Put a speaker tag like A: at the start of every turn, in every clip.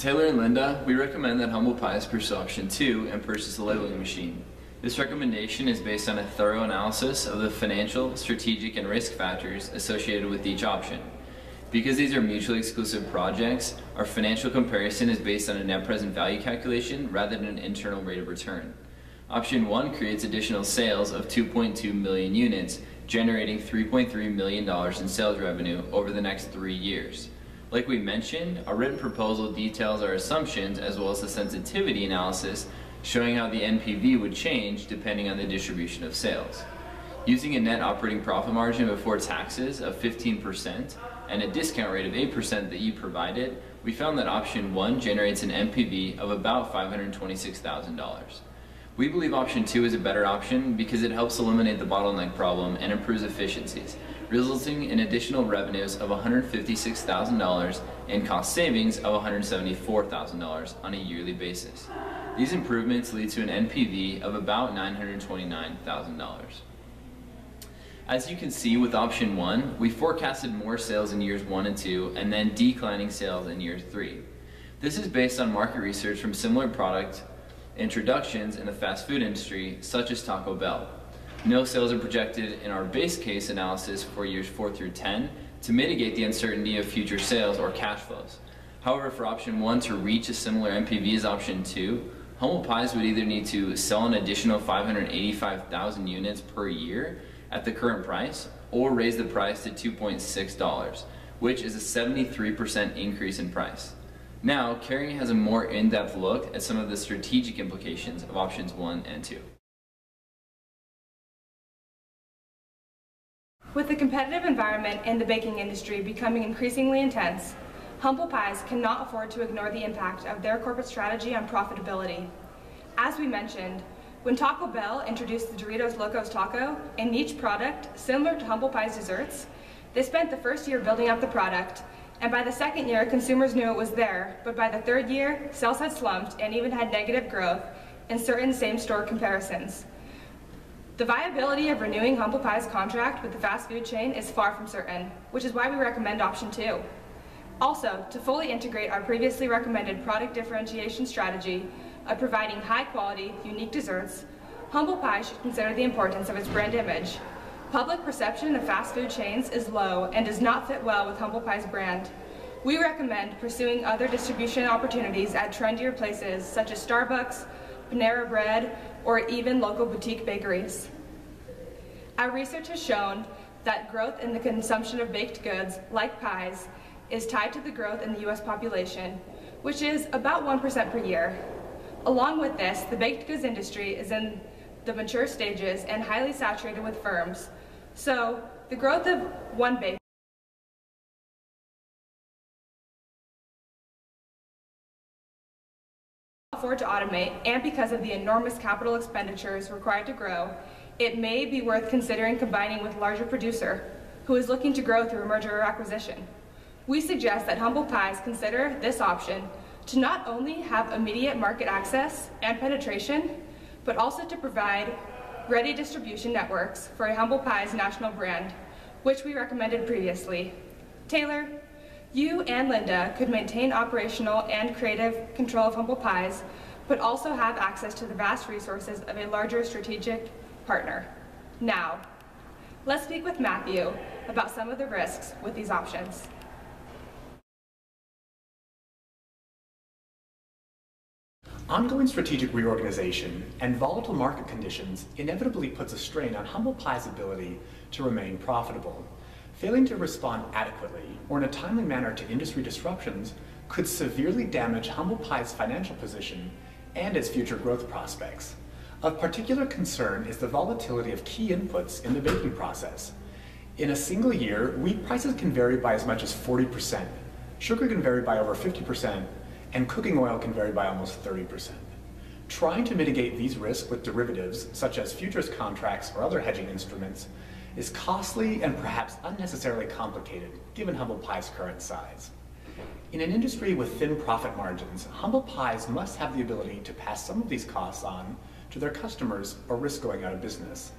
A: Taylor and Linda, we recommend that Humble Pies pursue option 2 and purchase a labeling machine. This recommendation is based on a thorough analysis of the financial, strategic, and risk factors associated with each option. Because these are mutually exclusive projects, our financial comparison is based on a net present value calculation rather than an internal rate of return. Option 1 creates additional sales of 2.2 million units, generating $3.3 million in sales revenue over the next 3 years. Like we mentioned, our written proposal details our assumptions as well as the sensitivity analysis showing how the NPV would change depending on the distribution of sales. Using a net operating profit margin before taxes of 15% and a discount rate of 8% that you provided, we found that option 1 generates an NPV of about $526,000. We believe option 2 is a better option because it helps eliminate the bottleneck problem and improves efficiencies, resulting in additional revenues of $156,000 and cost savings of $174,000 on a yearly basis. These improvements lead to an NPV of about $929,000. As you can see with option 1, we forecasted more sales in years 1 and 2 and then declining sales in year 3. This is based on market research from similar product introductions in the fast food industry, such as Taco Bell. No sales are projected in our base case analysis for years 4 through 10 to mitigate the uncertainty of future sales or cash flows. However, for option 1 to reach a similar NPV as option 2, Humble Pies would either need to sell an additional 585,000 units per year at the current price or raise the price to $2.6, which is a 73% increase in price. Now, Carrie has a more in-depth look at some of the strategic implications of options 1 and 2.
B: With the competitive environment in the baking industry becoming increasingly intense, Humble Pies cannot afford to ignore the impact of their corporate strategy on profitability. As we mentioned, when Taco Bell introduced the Doritos Locos Taco, a niche product similar to Humble Pies desserts, they spent the first year building up the product, and by the second year, consumers knew it was there, but by the third year, sales had slumped and even had negative growth in certain same-store comparisons. The viability of renewing Humble Pie's contract with the fast food chain is far from certain, which is why we recommend option 2. Also, to fully integrate our previously recommended product differentiation strategy of providing high-quality, unique desserts, Humble Pie should consider the importance of its brand image. Public perception of fast food chains is low and does not fit well with Humble Pie's brand. We recommend pursuing other distribution opportunities at trendier places such as Starbucks, Panera Bread, or even local boutique bakeries. Our research has shown that growth in the consumption of baked goods, like pies, is tied to the growth in the U.S. population, which is about 1% per year. Along with this, the baked goods industry is in the mature stages and highly saturated with firms. So, the growth of one bakery afford to automate, and because of the enormous capital expenditures required to grow, it may be worth considering combining with a larger producer who is looking to grow through a merger or acquisition. We suggest that Humble Pies consider this option to not only have immediate market access and penetration, but also to provide ready distribution networks for a Humble Pies national brand, which we recommended previously. Taylor, you and Linda could maintain operational and creative control of Humble Pies, but also have access to the vast resources of a larger strategic partner. Now, let's speak with Matthew about some of the risks with these options.
C: Ongoing strategic reorganization and volatile market conditions inevitably puts a strain on Humble Pie's ability to remain profitable. Failing to respond adequately or in a timely manner to industry disruptions could severely damage Humble Pie's financial position and its future growth prospects. Of particular concern is the volatility of key inputs in the baking process. In a single year, wheat prices can vary by as much as 40%, sugar can vary by over 50%, and cooking oil can vary by almost 30%. Trying to mitigate these risks with derivatives, such as futures contracts or other hedging instruments, is costly and perhaps unnecessarily complicated, given Humble Pie's current size. In an industry with thin profit margins, Humble Pies must have the ability to pass some of these costs on to their customers or risk going out of business.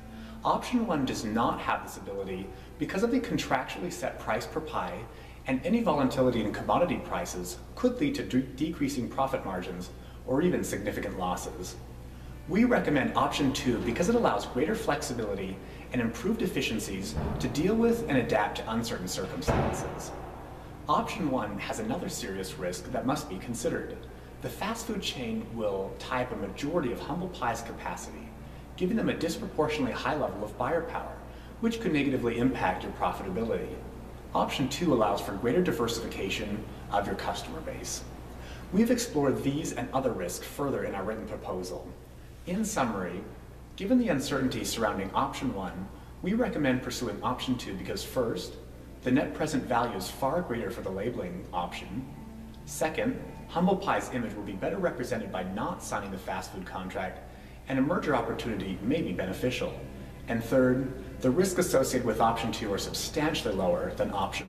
C: Option 1 does not have this ability because of the contractually set price per pie and any volatility in commodity prices could lead to decreasing profit margins or even significant losses. We recommend option 2 because it allows greater flexibility and improved efficiencies to deal with and adapt to uncertain circumstances. Option 1 has another serious risk that must be considered. The fast food chain will tie up a majority of Humble Pie's capacity, giving them a disproportionately high level of buyer power, which could negatively impact your profitability. Option 2 allows for greater diversification of your customer base. We've explored these and other risks further in our written proposal. In summary, given the uncertainty surrounding option 1, we recommend pursuing option 2 because first, the net present value is far greater for the labeling option. Second, Humble Pie's image will be better represented by not signing the fast food contract, and a merger opportunity may be beneficial. And third, the risks associated with option 2 are substantially lower than option